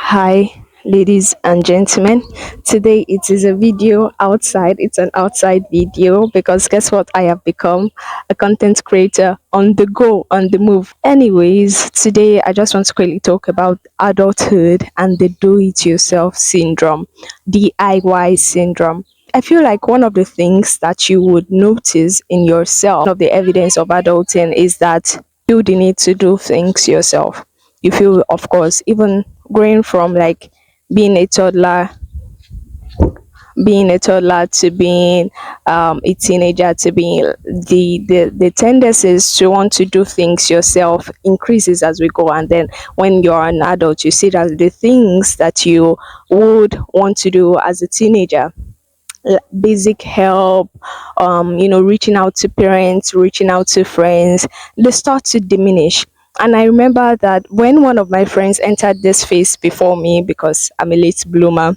Hi, ladies and gentlemen. Today it is a video outside. It's an outside video because guess what? I have become a content creator on the go, on the move. Anyways, today I just want to quickly talk about adulthood and the do it yourself syndrome, DIY syndrome. I feel like one of the things that you would notice in yourself, one of the evidence of adulting is that you feel the need to do things yourself. You feel, of course, even growing from like being a toddler to being a teenager to being the tendencies to want to do things yourself increases as we go, and then when you're an adult you see that the things that you would want to do as a teenager, basic help, reaching out to parents, reaching out to friends, they start to diminish. And I remember that when one of my friends entered this phase before me, because I'm a late bloomer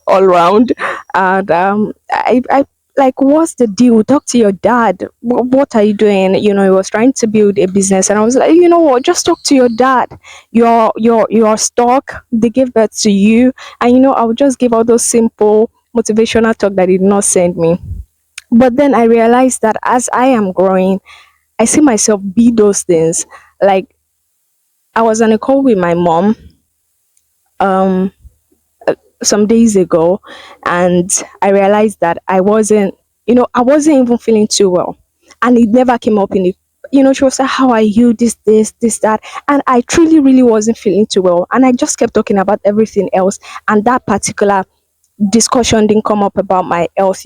all round, and I like, what's the deal? Talk to your dad. What are you doing? He was trying to build a business, and I was like, you know what? Just talk to your dad. Your stock. They gave birth to you, and I would just give all those simple motivational talk that he did not send me. But then I realized that as I am growing, I see myself be those things. Like, I was on a call with my mom um some days ago, and I realized that I wasn't even feeling too well. And it never came up in it. She was like, how are you? This, that. And I truly, really wasn't feeling too well. And I just kept talking about everything else. And that particular discussion didn't come up about my health.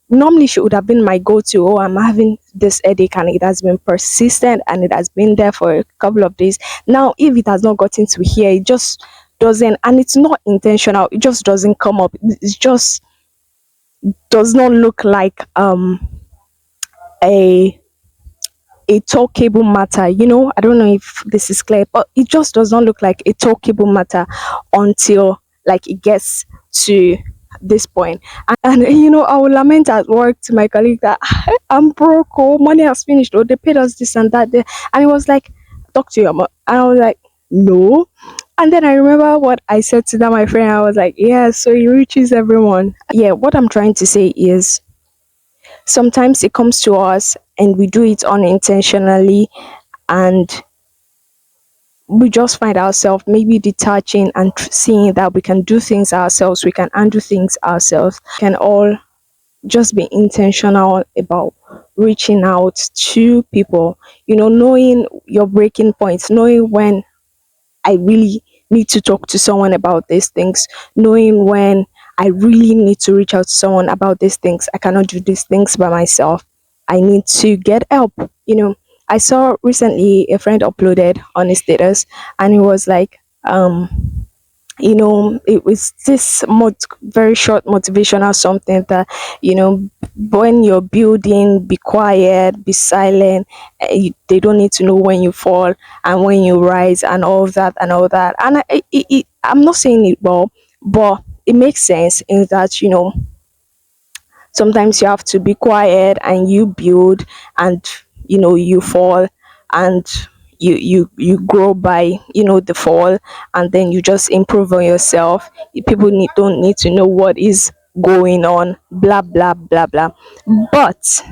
Normally she would have been my go-to. Oh, I'm having this headache and it has been persistent and it has been there for a couple of days. Now, if it has not gotten to here, it just doesn't, and it's not intentional. It just doesn't come up. It just does not look like a a talkable matter. I don't know if this is clear, but it just does not look like a talkable matter until like it gets to this point. And I will lament at work to my colleague that I'm broke, oh, money has finished, oh, they paid us this and that. And it was like, talk to your mom. And I was like, no. And then I remember what I said to that my friend. I was like, yeah, so it reaches everyone. Yeah, what I'm trying to say is sometimes it comes to us and we do it unintentionally, and we just find ourselves maybe detaching and seeing that we can do things ourselves, we can undo things ourselves, can all just be intentional about reaching out to people, knowing your breaking points, knowing when I really need to talk to someone about these things, knowing when I really need to reach out to someone about these things. I cannot do these things by myself. I need to get help. I saw recently a friend uploaded on his status, and he was like, it was this very short motivational something that, when you're building, be quiet, be silent. They don't need to know when you fall and when you rise and all of that and all that. And I'm not saying it well, but it makes sense in that, sometimes you have to be quiet and you build, and you fall, and you grow by the fall, and then you just improve on yourself. People don't need to know what is going on, blah blah blah blah. But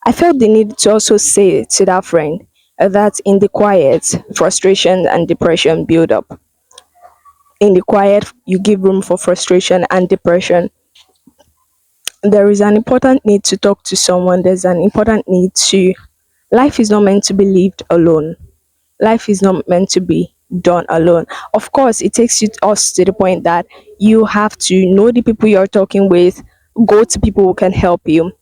I felt the need to also say to that friend that in the quiet, frustration and depression build up. In the quiet, you give room for frustration and depression. There is an important need to talk to someone. There's an important need to, life is not meant to be lived alone. Life is not meant to be done alone. Of course, it takes us to the point that you have to know the people you're talking with, go to people who can help you,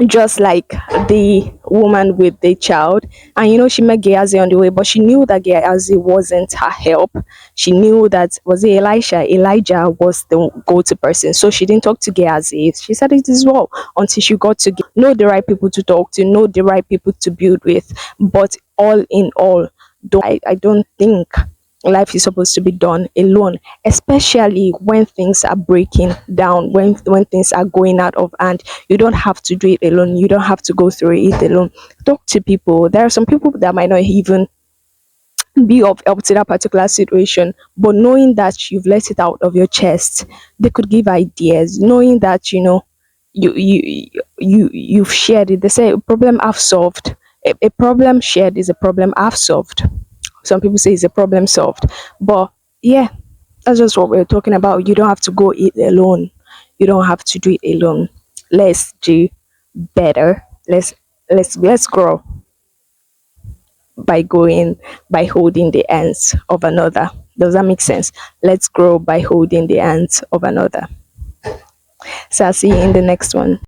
just like the woman with the child. And she met Gehazi on the way, but she knew that Gehazi wasn't her help. She knew that, was it Elijah was the go-to person, so she didn't talk to Gehazi. She said it as well until she got to know the right people to talk to, know the right people to build with. But all in all, I don't think life is supposed to be done alone, especially when things are breaking down, when things are going out of hand. You don't have to do it alone. You don't have to go through it alone. Talk to people. There are some people that might not even be of help to that particular situation, but knowing that you've let it out of your chest, they could give ideas. Knowing that you've shared it. They say a problem half solved. A problem shared is a problem half solved. Some people say it's a problem solved, but yeah, that's just what we're talking about. You don't have to go it alone. You don't have to do it alone. Let's do better. Let's grow by going by holding the hands of another. Does that make sense? Let's grow by holding the hands of another. So I'll see you in the next one.